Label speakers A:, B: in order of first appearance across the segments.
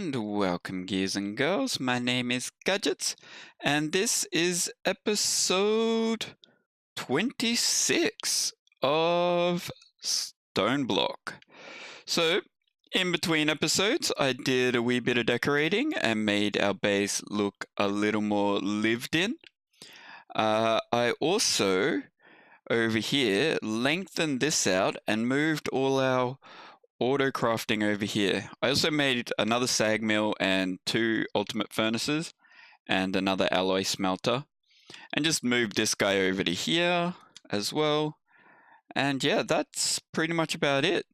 A: And welcome, gears and girls. My name is Gadgets, and this is episode 26 of StoneBlock. So, in between episodes, I did a wee bit of decorating and made our base look a little more lived in. I also, over here, lengthened this out and moved all our auto crafting over here. I also made another sag mill and 2 ultimate furnaces and another alloy smelter, and just moved this guy over to here as well. And yeah, that's pretty much about it.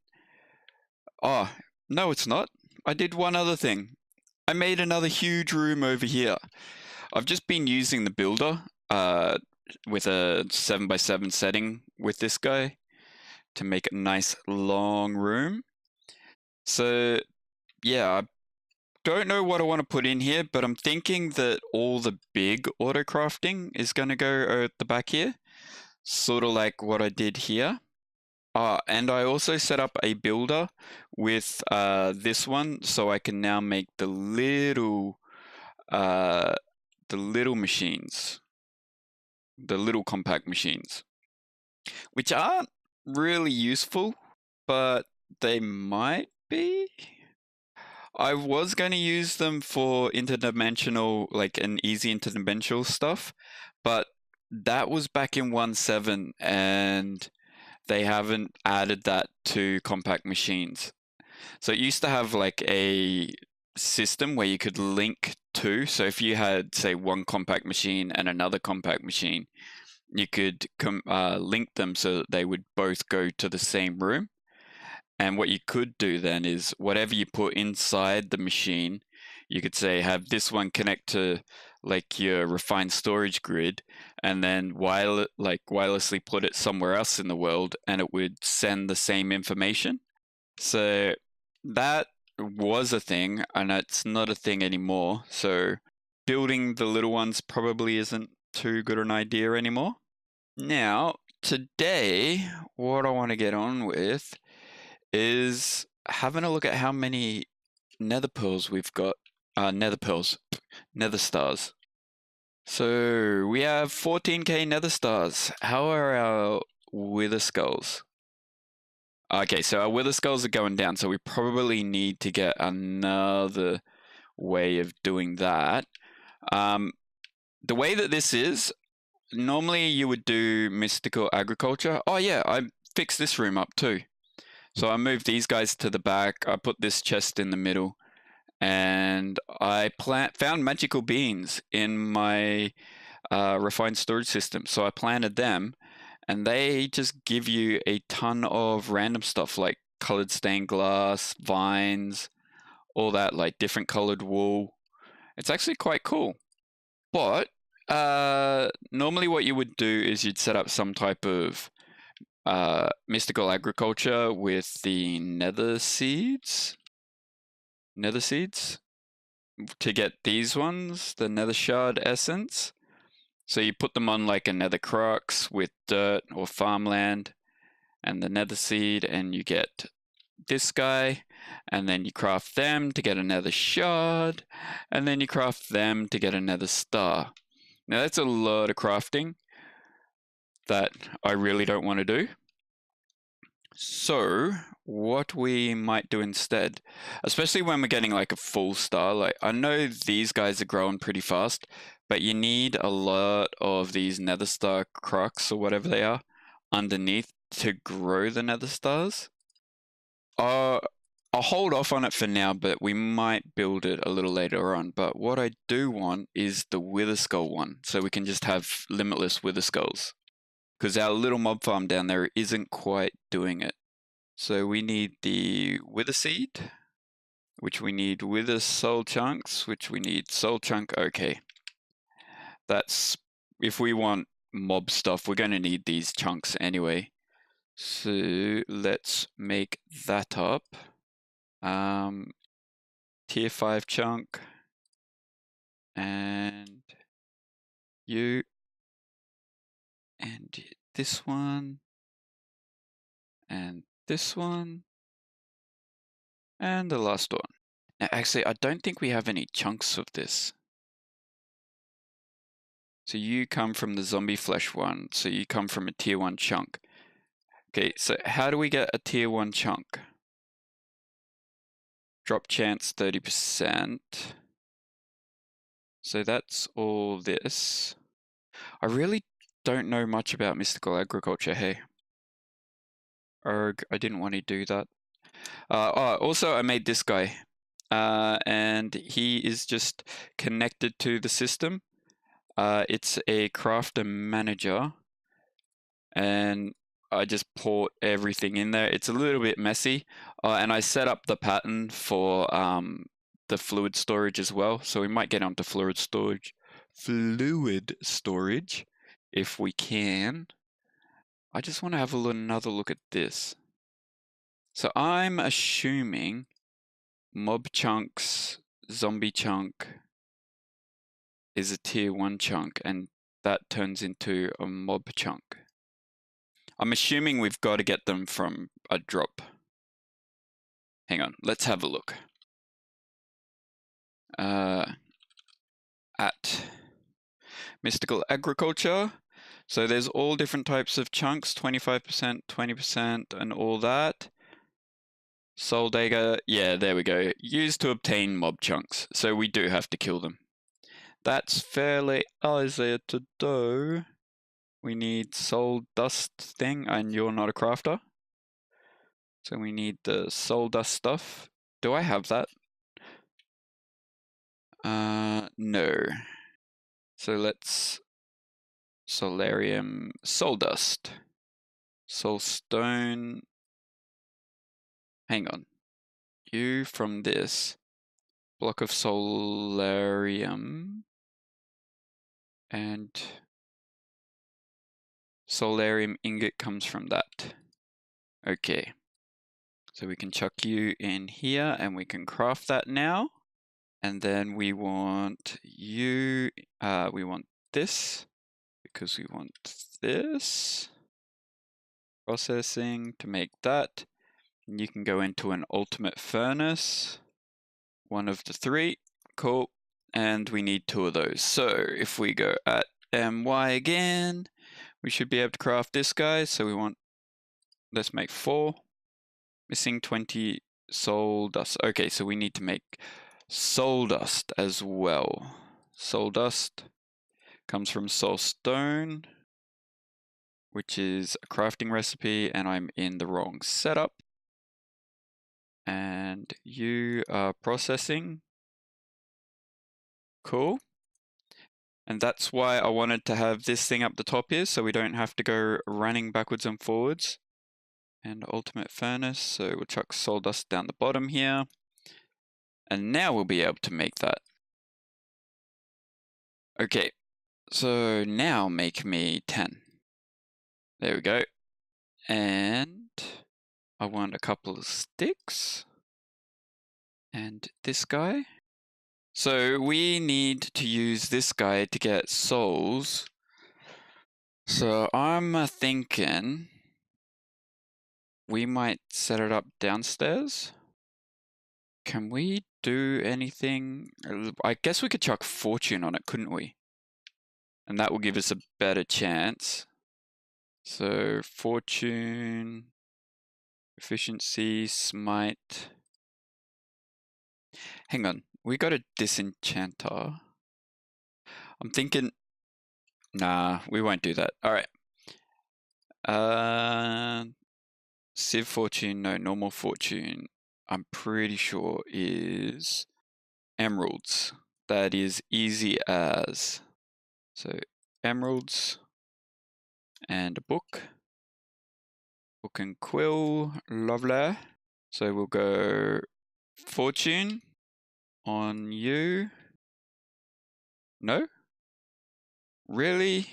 A: Oh, no, it's not. I did one other thing. I made another huge room over here. I've just been using the builder with a 7x7 setting with this guy to make a nice long room. So yeah, I don't know what I want to put in here, but I'm thinking that all the big auto crafting is going to go at the back here, sort of like what I did here. And I also set up a builder with this one, so I can now make the little machines, the little compact machines, which aren't really useful, but they might be. I was going to use them for interdimensional, like an easy interdimensional stuff, but that was back in 1.7 and they haven't added that to compact machines. So it used to have like a system where you could link two. So if you had, say, one compact machine and another compact machine, you could link them so that they would both go to the same room. And what you could do then is whatever you put inside the machine, you could say have this one connect to like your refined storage grid, and then wirelessly put it somewhere else in the world, and it would send the same information. So that was a thing, and it's not a thing anymore. So building the little ones probably isn't too good an idea anymore. Now, today, what I want to get on with is having a look at how many nether pearls we've got. Nether stars. So we have 14k nether stars. How are our wither skulls? Okay, so our wither skulls are going down, so we probably need to get another way of doing that. The way that this is, normally you would do mystical agriculture. Oh yeah, I fixed this room up too. So I moved these guys to the back, I put this chest in the middle, and I found magical beans in my refined storage system. So I planted them, and they just give you a ton of random stuff like colored stained glass, vines, all that, like different colored wool. It's actually quite cool. But normally what you would do is you'd set up some type of mystical agriculture with the nether seeds to get these ones, the nether shard essence. So you put them on like a nether crux with dirt or farmland and the nether seed, and you get this guy, and then you craft them to get a nether shard, and then you craft them to get a nether star. Now that's a lot of crafting that I really don't want to do. So what we might do instead, especially when we're getting like a full star, like I know these guys are growing pretty fast, but you need a lot of these nether star crux or whatever they are underneath to grow the nether stars. I'll hold off on it for now, but we might build it a little later on. But what I do want is the wither skull one, so we can just have limitless wither skulls. Because our little mob farm down there isn't quite doing it. So we need the wither seed, which we need wither soul chunks, which we need soul chunk. Okay. That's, if we want mob stuff, we're going to need these chunks anyway. So let's make that up. Tier 5 chunk. And you. And this one. And this one. And the last one. Now, actually, I don't think we have any chunks of this. So you come from the zombie flesh one, so you come from a tier 1 chunk. Okay, so how do we get a tier 1 chunk? Drop chance 30%. So that's all this. I really don't know much about mystical agriculture, hey. Erg, I didn't want to do that. Also, I made this guy. And he is just connected to the system. It's a crafter manager. And I just port everything in there. It's a little bit messy. And I set up the pattern for the fluid storage as well. So we might get onto fluid storage if we can. I just want to have another look at this. So I'm assuming mob chunks, zombie chunk is a tier 1 chunk, and that turns into a mob chunk. I'm assuming we've got to get them from a drop. Hang on, let's have a look. At mystical agriculture. So there's all different types of chunks, 25%, 20%, and all that. Soul dagger, yeah, there we go. Used to obtain mob chunks, so we do have to kill them. That's fairly easy to do. We need soul dust thing, and you're not a crafter. So we need the soul dust stuff. Do I have that? No. So let's solarium, soul dust, soul stone. Hang on. You from this block of solarium and solarium ingot comes from that. Okay. So we can chuck you in here and we can craft that now. And then we want you, we want this because we want this. Processing to make that. And you can go into an ultimate furnace. One of the 3. Cool. And we need 2 of those. So if we go at MY again, we should be able to craft this guy. So we want, let's make 4. Missing 20 soul dust. Okay, so we need to make soul dust as well. Soul dust comes from soul stone, which is a crafting recipe, and I'm in the wrong setup. And you are processing. Cool. And that's why I wanted to have this thing up the top here, so we don't have to go running backwards and forwards. And ultimate furnace, so we'll chuck soul dust down the bottom here. And now we'll be able to make that. Okay, so now make me 10. There we go. And I want a couple of sticks. And this guy. So we need to use this guy to get souls. So I'm thinking we might set it up downstairs. Can we do anything? I guess we could chuck fortune on it, couldn't we? And that will give us a better chance. So fortune, efficiency, smite. Hang on, we got a disenchanter. I'm thinking, nah, we won't do that. All right. Civ fortune, no, normal fortune. I'm pretty sure is emeralds. That is easy as. So emeralds and a book. Book and quill, lovely. So we'll go fortune on you. No? Really?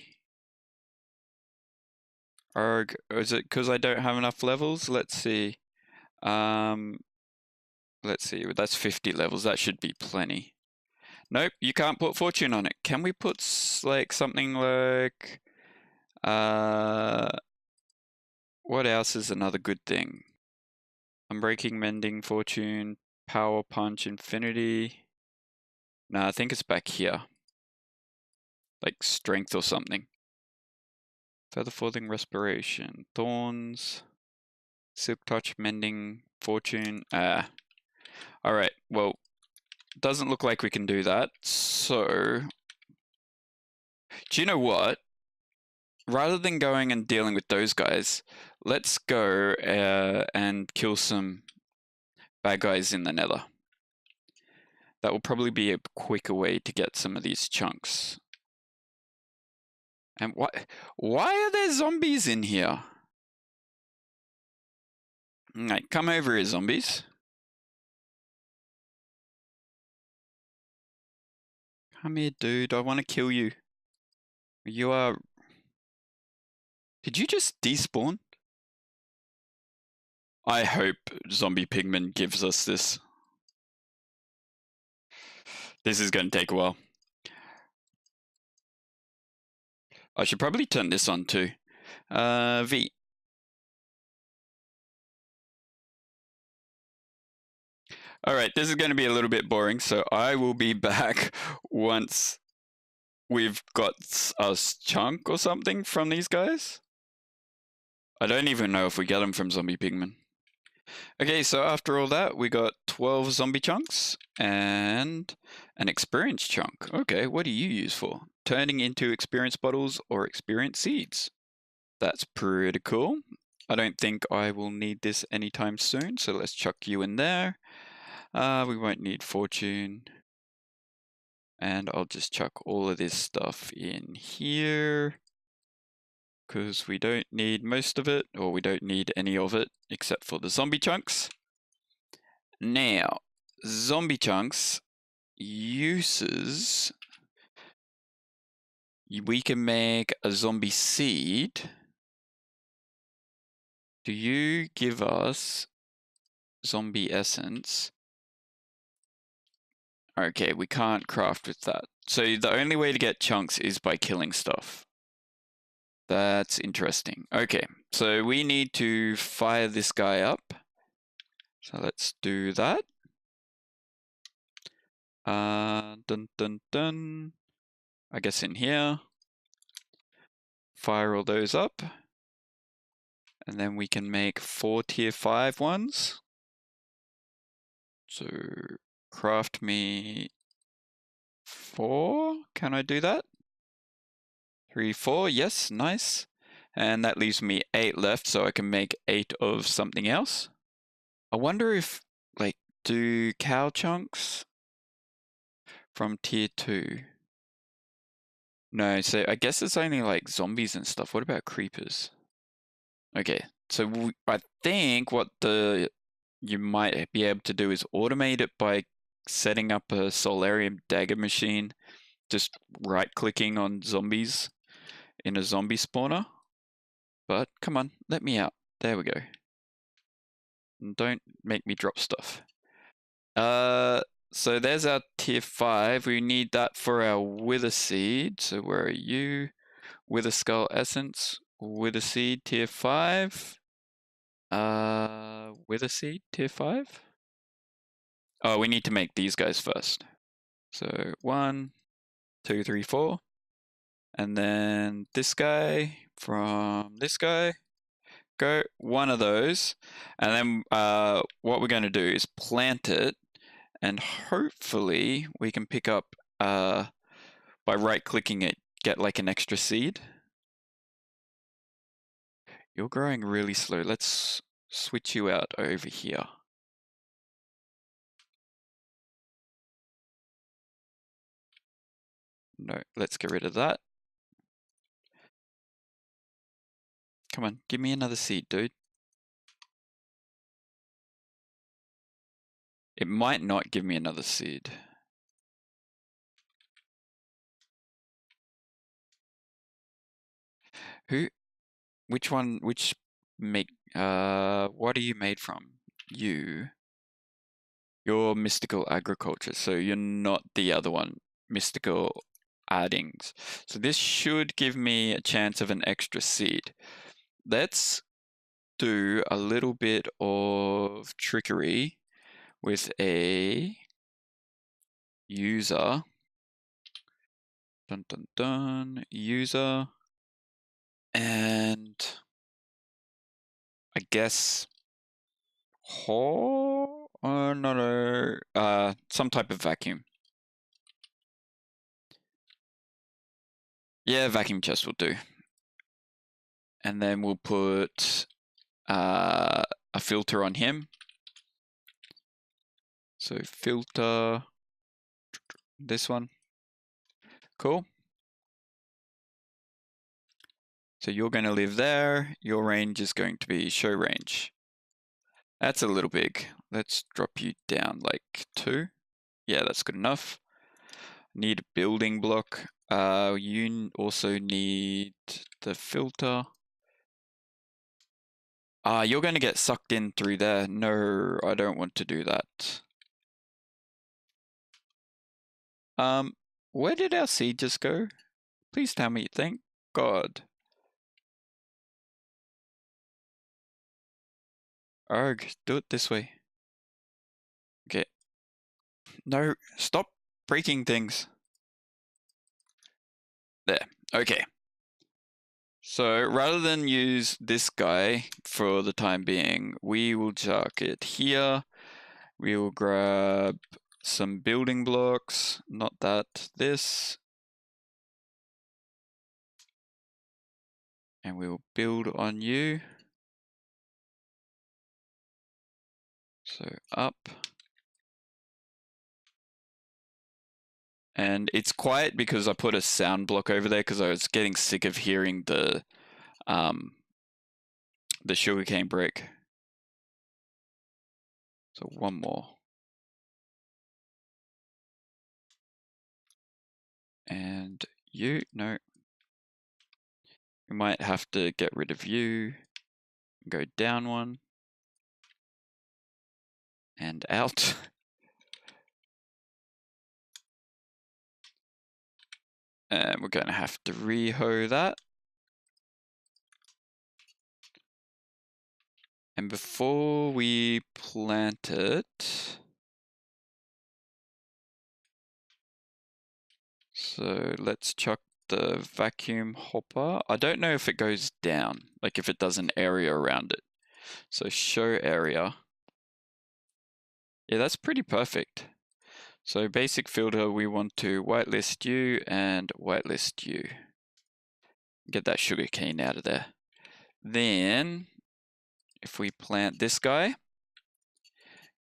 A: Arg, is it because I don't have enough levels? Let's see. Let's see, that's 50 levels. That should be plenty. Nope, you can't put fortune on it. Can we put like something like what else is another good thing? Unbreaking, mending, fortune, Power punch infinity. Nah, I think it's back here. Like strength or something. Feather falling respiration. Thorns. Silk touch mending. Fortune. Alright, well, doesn't look like we can do that. So, do you know what? Rather than going and dealing with those guys, let's go and kill some bad guys in the nether. That will probably be a quicker way to get some of these chunks. And why are there zombies in here? Alright, come over here, zombies. Come here, dude. I want to kill you. You are... Did you just despawn? I hope Zombie Pigman gives us this. This is going to take a while. I should probably turn this on too. V. Alright, this is going to be a little bit boring, so I will be back once we've got a chunk or something from these guys. I don't even know if we get them from Zombie Pigman. Okay, so after all that, we got 12 zombie chunks and an experience chunk. Okay, what do you use for? Turning into experience bottles or experience seeds. That's pretty cool. I don't think I will need this anytime soon, so let's chuck you in there. We won't need fortune. And I'll just chuck all of this stuff in here, because we don't need most of it, or we don't need any of it, except for the zombie chunks. Now, zombie chunks uses... We can make a zombie seed. Do you give us zombie essence? Okay, we can't craft with that. So the only way to get chunks is by killing stuff. That's interesting. Okay, so we need to fire this guy up. So let's do that. Dun dun dun. I guess in here. Fire all those up. And then we can make 4 tier 5 ones. So craft me 4. Can I do that? 3, 4, yes, nice. And that leaves me 8 left, so I can make 8 of something else. I wonder if, like, do cow chunks from tier 2? No, so I guess it's only like zombies and stuff. What about creepers? Okay, so I think what you might be able to do is automate it by setting up a solarium dagger machine, just right-clicking on zombies in a zombie spawner. But come on, let me out. There we go. And don't make me drop stuff. So there's our tier 5. We need that for our wither seed. So where are you? Wither skull essence, wither seed tier 5. Wither seed tier 5. Oh, we need to make these guys first. So 1, 2, 3, 4. And then this guy from this guy. Go one of those. And then what we're going to do is plant it. And hopefully we can pick up, by right-clicking it, get like an extra seed. You're growing really slow. Let's switch you out over here. No, let's get rid of that. Come on, give me another seed, dude. It might not give me another seed. Which one, what are you made from? You're mystical agriculture, so you're not the other one, mystical addings. So this should give me a chance of an extra seed. Let's do a little bit of trickery with a user, user, and I guess some type of vacuum. Yeah, vacuum chest will do. And then we'll put a filter on him. So filter this one. Cool. So you're going to live there. Your range is going to be show range. That's a little big. Let's drop you down like 2. Yeah, that's good enough. Need a building block. You also need the filter. You're going to get sucked in through there. No, I don't want to do that. Where did our seed just go? Please tell me. Thank God. Arg, do it this way. Okay. No, stop breaking things. There. Okay. So rather than use this guy for the time being, we will chuck it here. We will grab some building blocks, not that, this. And we will build on you. So up. And it's quiet because I put a sound block over there because I was getting sick of hearing the sugarcane break. So one more. And you, no. We might have to get rid of you. Go down one. And out. And we're going to have to reho that. And before we plant it, so let's chuck the vacuum hopper. I don't know if it goes down, like if it does an area around it. So show area. Yeah, that's pretty perfect. So basic filter, we want to whitelist you and whitelist you. Get that sugarcane out of there. Then, if we plant this guy,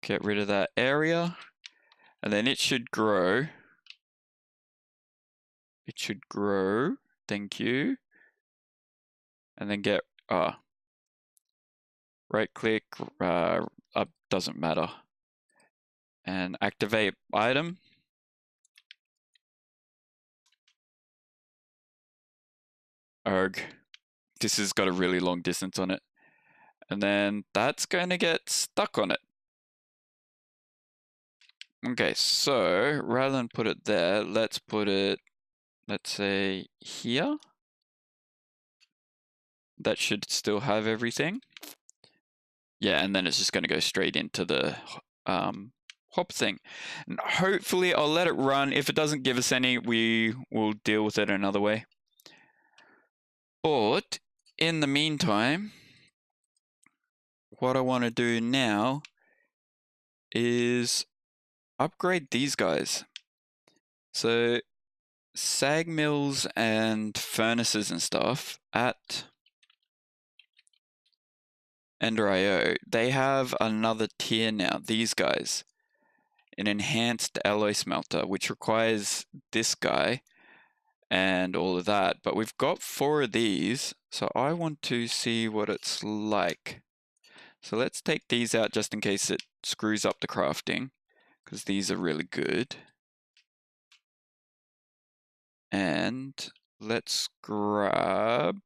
A: get rid of that area, and then it should grow. It should grow, thank you. And then get, right click, up, doesn't matter. And activate item. Arg. This has got a really long distance on it. And then that's going to get stuck on it. Okay, so rather than put it there, let's put it, let's say here. That should still have everything. Yeah, and then it's just going to go straight into the hop thing. And hopefully I'll let it run. If it doesn't give us any, we will deal with it another way. But in the meantime, what I want to do now is upgrade these guys. So sag mills and furnaces and stuff at Ender.io, they have another tier now, these guys. An enhanced alloy smelter, which requires this guy and all of that. But we've got 4 of these, so I want to see what it's like. So let's take these out just in case it screws up the crafting, because these are really good. And let's grab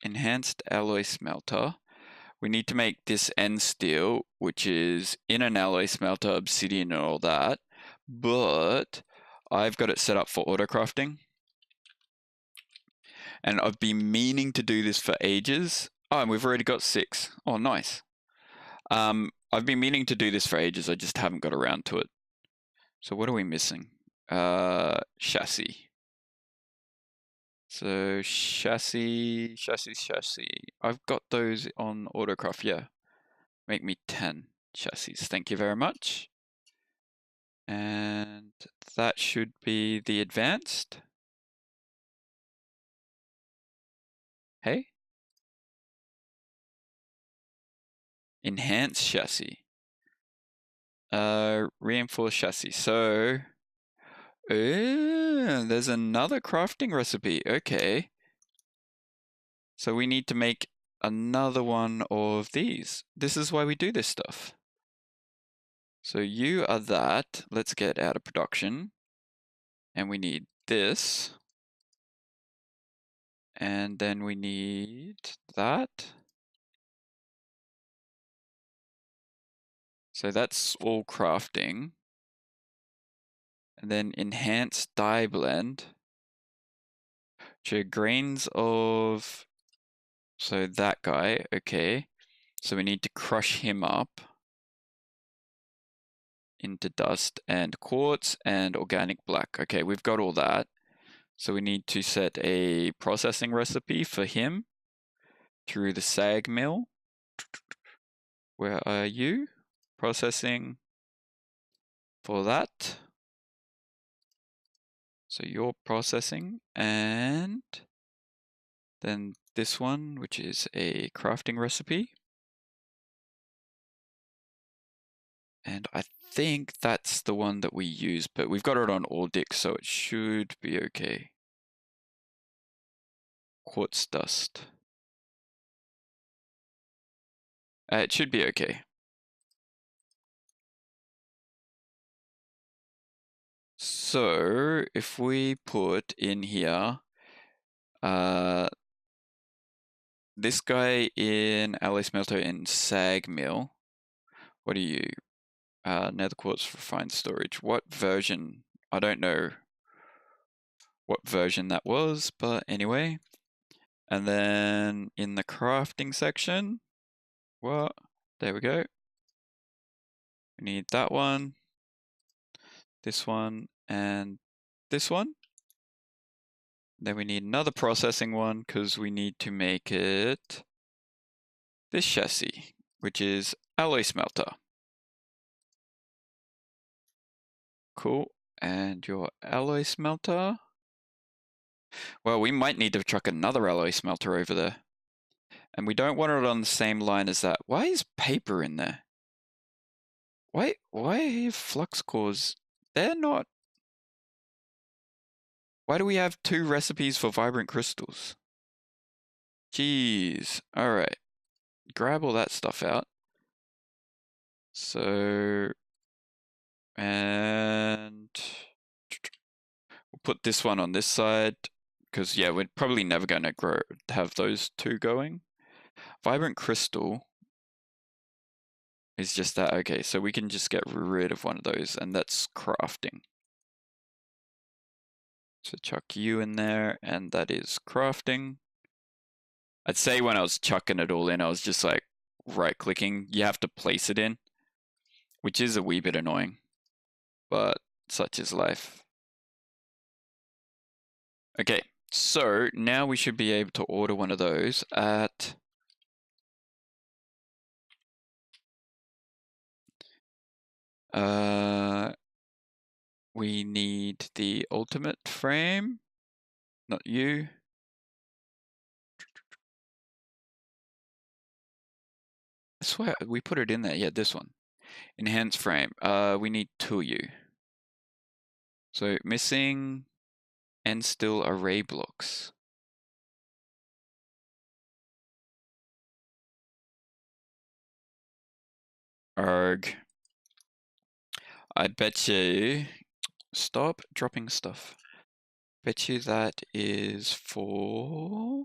A: enhanced alloy smelter. We need to make this end steel, which is in an alloy smelter, obsidian and all that, but I've got it set up for auto crafting. And I've been meaning to do this for ages. Oh, and we've already got 6. Oh, nice. I've been meaning to do this for ages, I just haven't got around to it. So what are we missing? Chassis. So chassis. I've got those on Autocraft, yeah. Make me 10 chassis, thank you very much. And that should be the advanced. Hey? Enhanced chassis. Reinforced chassis. So, there's another crafting recipe. Okay. So we need to make another one of these. This is why we do this stuff. So you are that. Let's get out of production. And we need this. And then we need that. So that's all crafting. And then enhance dye blend. So grains of, so that guy, okay. So we need to crush him up into dust and quartz and organic black. Okay, we've got all that. So we need to set a processing recipe for him through the sag mill. Where are you? Processing for that. So you're processing, and then this one, which is a crafting recipe. And I think that's the one that we use, but we've got it on Audic, so it should be okay. Quartz dust. It should be okay. So if we put in here this guy in alloy smelter in sag mill, what are you? Nether quartz for fine storage. What version? I don't know what version that was, but anyway. And then in the crafting section, what? There we go. We need that one, this one, and this one. Then we need another processing one because we need to make it this chassis, which is alloy smelter. Cool. And your alloy smelter. Well, we might need to chuck another alloy smelter over there. And we don't want it on the same line as that. Why is paper in there? Why flux cores? They're not. Why do we have 2 recipes for vibrant crystals? Jeez. Alright. Grab all that stuff out. So, and we'll put this one on this side because yeah, we're probably never going to have those 2 going. Vibrant crystal is just that. Okay, so we can just get rid of one of those, and that's crafting. So chuck you in there, and that is crafting. I'd say when I was chucking it all in, I was just like right-clicking. You have to place it in, which is a wee bit annoying, but such is life. Okay, so now we should be able to order one of those at we need the ultimate frame, not you. I swear we put it in there. Yeah, this one. Enhanced frame. We need 2 of you. So missing and still array blocks. Arg. I bet you. Stop dropping stuff. Bet you that is for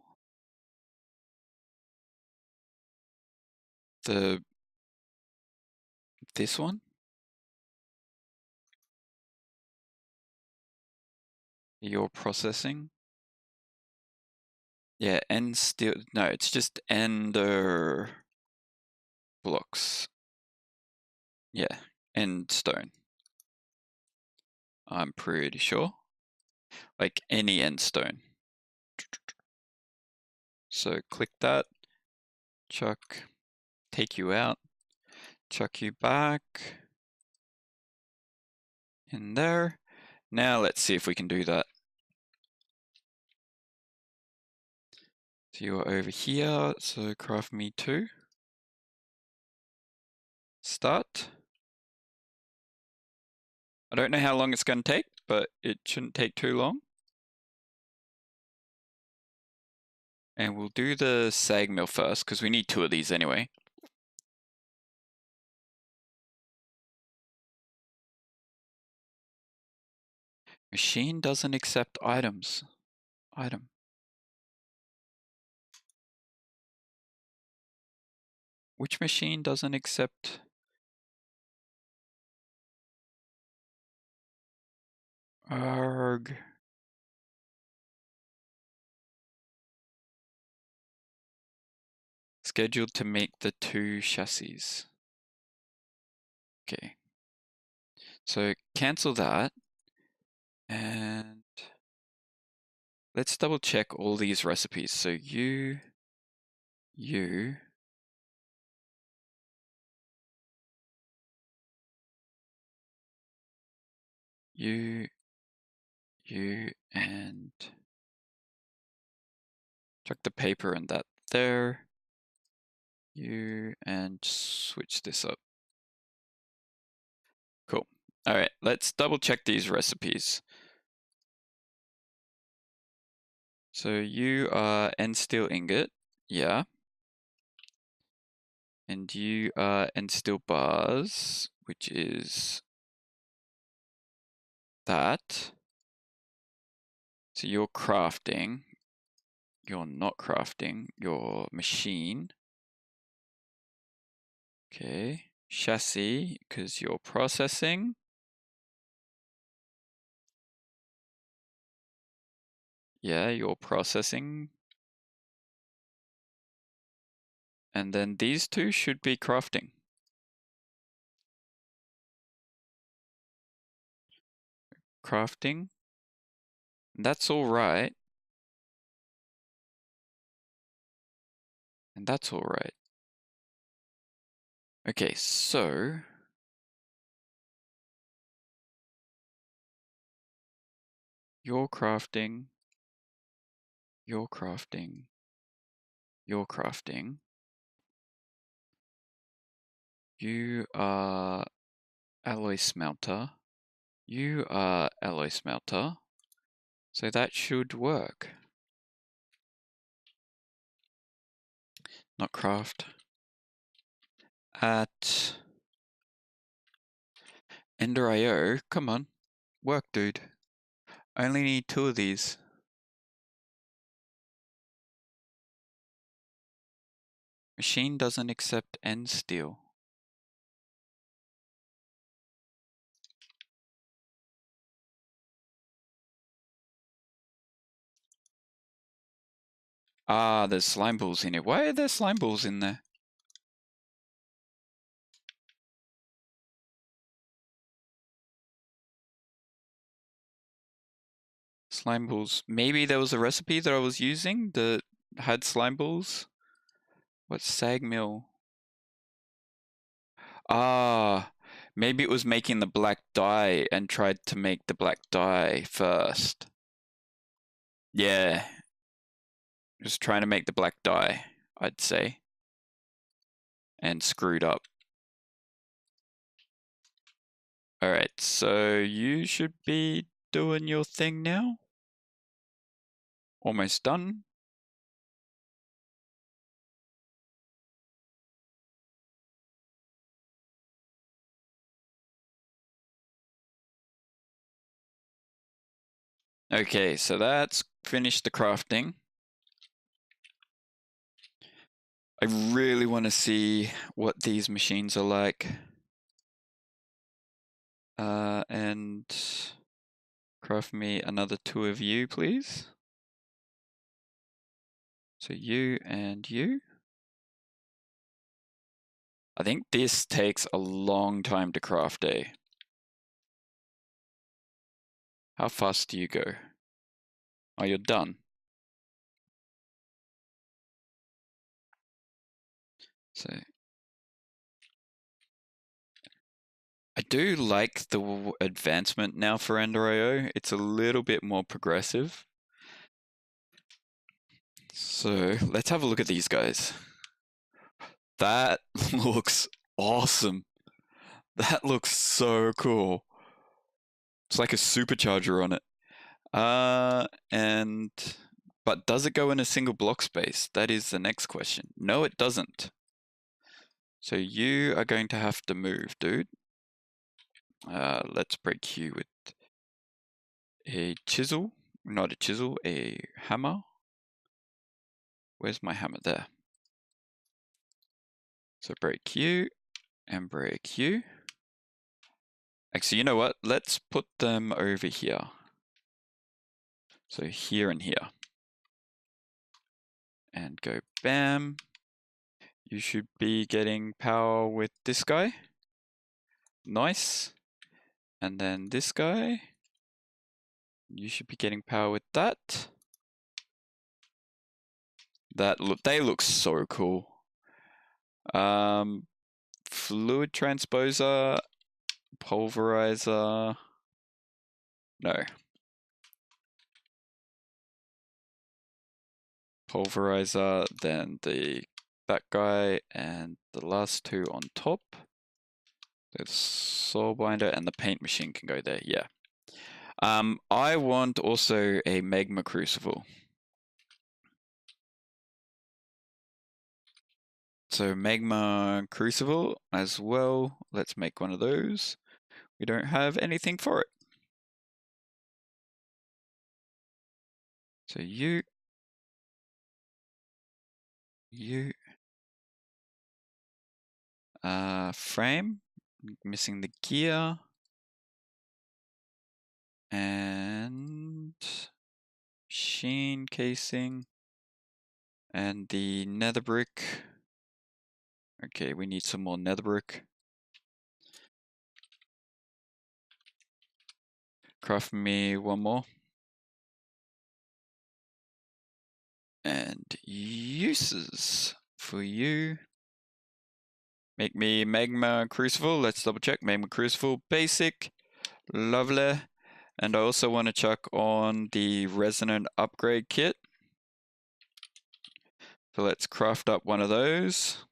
A: this one. You're processing. Yeah, and still no, it's just ender blocks. Yeah, and stone. I'm pretty sure. Like any end stone. So click that, chuck, take you out, chuck you back in there. Now let's see if we can do that. So you're over here, so craft me 2. Start. I don't know how long it's going to take, but it shouldn't take too long. And we'll do the sag mill first, because we need 2 of these anyway. Machine doesn't accept items. Item. Which machine doesn't accept? Arg. Scheduled to make the 2 chassis. Okay. So cancel that. And let's double check all these recipes. So you, you, and chuck the paper and that there. You, and switch this up. Cool. All right, let's double check these recipes. So you are end steel ingot, yeah. And you are end steel bars, which is that. So you're crafting. You're not crafting. You're machine. Okay. Chassis, because you're processing. Yeah, you're processing. And then these 2 should be crafting. Crafting. That's all right. And that's all right. Okay, so you're crafting, you're crafting, you're crafting. You are alloy smelter. You are alloy smelter. So that should work. Not craft. At Ender IO, come on. Work, dude. I only need 2 of these. Machine doesn't accept end steel. Ah, there's slime balls in it. Why are there slime balls in there? Slime balls. Maybe there was a recipe that I was using that had slime balls. What's sag mill? Ah, maybe it was making the black dye and tried to make the black dye first. Yeah. Just trying to make the black dye, I'd say. And screwed up. Alright, so you should be doing your thing now. Almost done. Okay, so that's finished the crafting. I really want to see what these machines are like. And craft me another 2 of you, please. So you and you. I think this takes a long time to craft, eh? How fast do you go? Oh, you're done. So I do like the advancement now for Ender.io. It's a little bit more progressive. So let's have a look at these guys. That looks awesome. That looks so cool. It's like a supercharger on it. But does it go in a single block space? That is the next question. No, it doesn't. So you are going to have to move, dude. Let's break you with a chisel. Not a chisel, a hammer. Where's my hammer? There. So break you and break you. Actually, you know what? Let's put them over here. So here and here. And go bam. You should be getting power with this guy. Nice. And then this guy. You should be getting power with that. They look so cool. Fluid transposer, pulverizer. No. Pulverizer, then that guy, and the last two on top. The soul binder and the paint machine can go there. Yeah. I want also a magma crucible. So magma crucible as well. Let's make one of those. We don't have anything for it. So you, frame, missing the gear, and machine casing, and the nether brick. Okay, we need some more nether brick. Craft me one more. And uses for you. Make me magma crucible. Let's double check. Magma crucible basic. Lovely. And I also want to check on the resonant upgrade kit. So let's craft up one of those.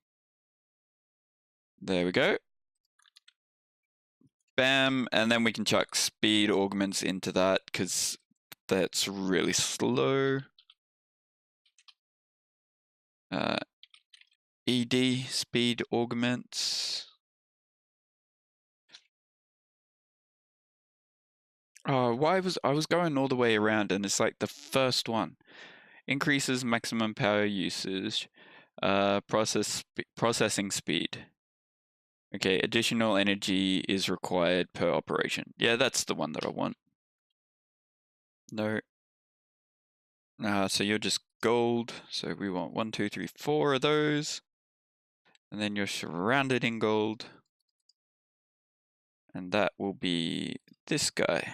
A: There we go. Bam. And then we can chuck speed augments into that because that's really slow. ED speed augments. Oh, I was going all the way around and it's like the first one. Increases maximum power usage. Processing speed. Okay, additional energy is required per operation. Yeah, that's the one that I want. No. So you're just gold. So we want 1, 2, 3, 4 of those. And then you're surrounded in gold. And that will be this guy.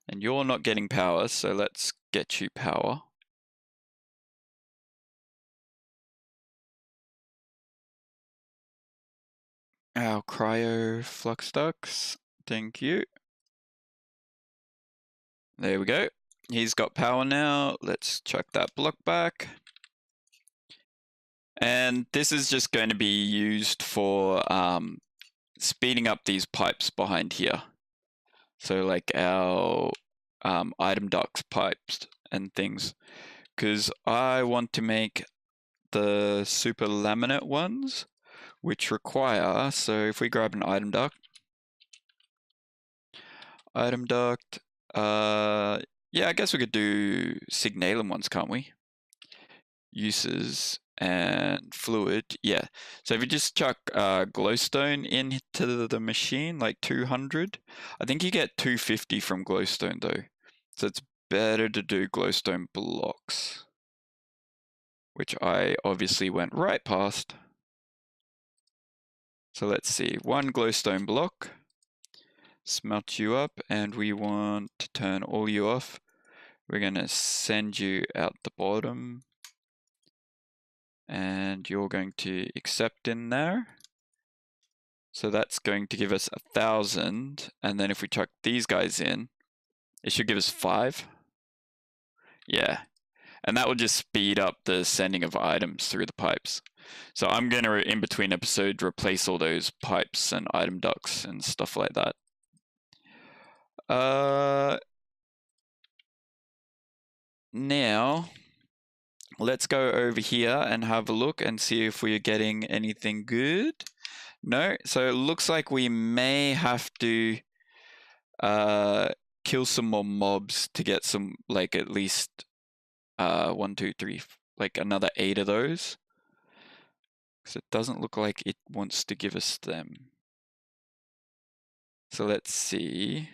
A: And you're not getting power, so let's get you power. Our cryo flux ducts. Thank you. There we go. He's got power now. Let's chuck that block back. And this is just going to be used for speeding up these pipes behind here. So like our item ducts pipes and things. Because I want to make the super laminate ones, which require, so if we grab an item duct, yeah, I guess we could do signalum ones, can't we? Uses and fluid, yeah. So if you just chuck glowstone into the machine, like 200, I think you get 250 from glowstone though. So it's better to do glowstone blocks, which I obviously went right past. So let's see, 1 glowstone block, smelt you up, and we want to turn all you off. We're going to send you out the bottom, and you're going to accept in there. So that's going to give us 1,000, and then if we chuck these guys in, it should give us 5. Yeah, and that will just speed up the sending of items through the pipes. So I'm going to, in between episodes, replace all those pipes and item ducts and stuff like that. Now, let's go over here and have a look and see if we're getting anything good. No, so it looks like we may have to kill some more mobs to get some, like, at least 1, 2, 3, like another 8 of those. Because it doesn't look like it wants to give us them. So let's see.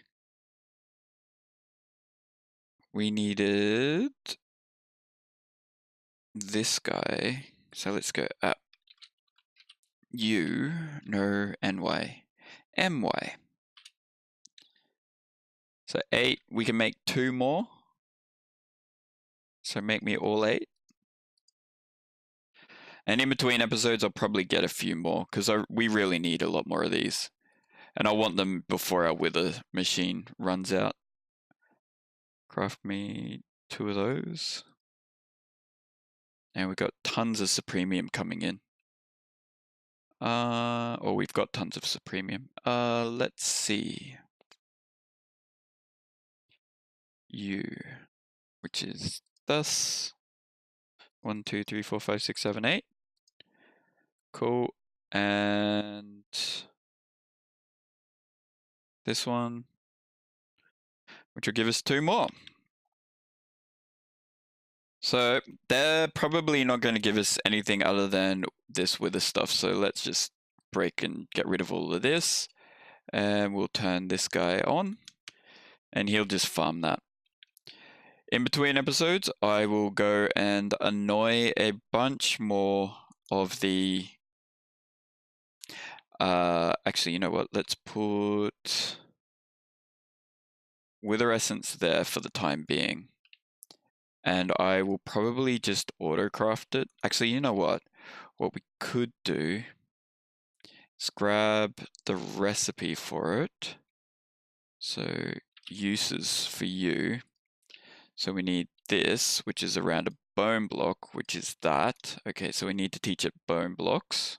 A: We needed this guy. So let's go up. U, no, NY. MY. So 8, we can make 2 more. So make me all 8. And in between episodes, I'll probably get a few more, because we really need a lot more of these. And I want them before our wither machine runs out. Craft me 2 of those. And we've got tons of supremium coming in. Or we've got tons of supremium. Let's see. U, which is this. 1, 2, 3, 4, 5, 6, 7, 8. Cool. And this one, which will give us 2 more. So they're probably not going to give us anything other than this wither stuff. So let's just break and get rid of all of this. And we'll turn this guy on. And he'll just farm that. In between episodes, I will go and annoy a bunch more of the... actually, you know what? Let's put Wither Essence there for the time being. And I will probably just auto-craft it. Actually, you know what? What we could do is grab the recipe for it. So, uses for you. So we need this, which is around a bone block, which is that. Okay, so we need to teach it bone blocks.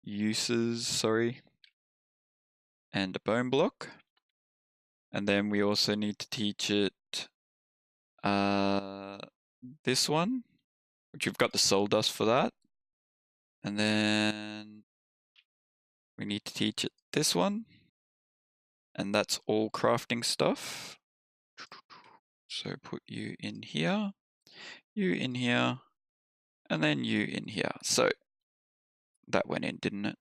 A: Uses, sorry. And a bone block. And then we also need to teach it this one, which we've got the soul dust for that. And then we need to teach it this one. And that's all crafting stuff. So put you in here, you in here, and then you in here. So that went in, didn't it?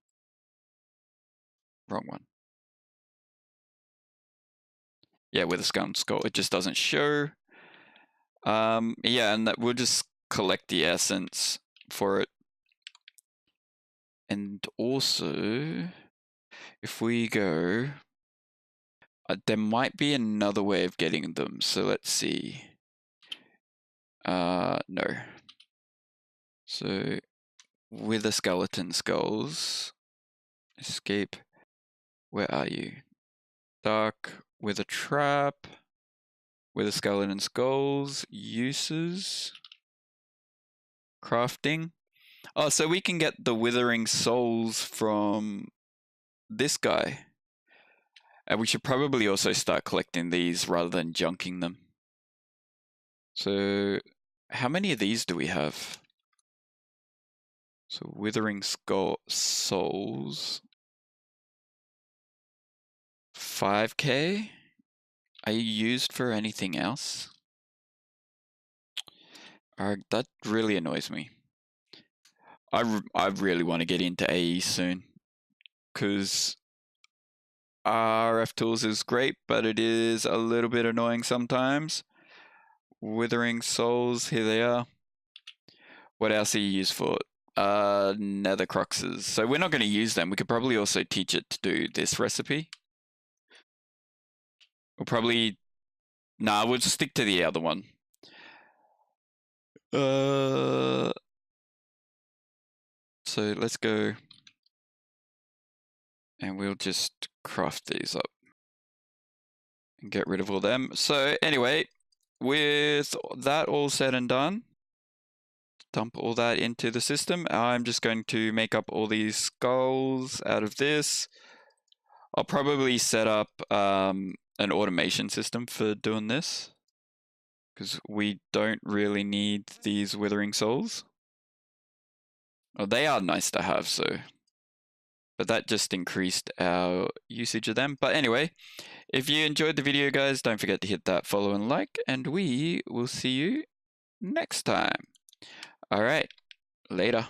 A: Wrong one. Yeah, with a skull, it just doesn't show. Yeah, and that we'll just collect the essence for it. And also, if we go, there might be another way of getting them. So let's see. No. So with the skeleton skulls, escape. Where are you? Dark with a trap. With the skeleton skulls, uses, crafting. Oh, so we can get the withering souls from this guy. And we should probably also start collecting these rather than junking them. So, how many of these do we have? So, withering souls. 5k? Are you used for anything else? That really annoys me. I really want to get into AE soon. Because RF tools is great, but it is a little bit annoying sometimes. Withering souls, here they are. What else are you used for? nether croxes. So we're not going to use them. We could probably also teach it to do this recipe. We'll probably... Nah, we'll just stick to the other one. So let's go... And we'll just craft these up. And get rid of all them. So anyway, with that all said and done, dump all that into the system. I'm just going to make up all these skulls out of this. I'll probably set up an automation system for doing this, because we don't really need these withering souls. Well, they are nice to have, so... But that just increased our usage of them. But anyway, if you enjoyed the video, guys, don't forget to hit that follow and like, and we will see you next time. All right, later.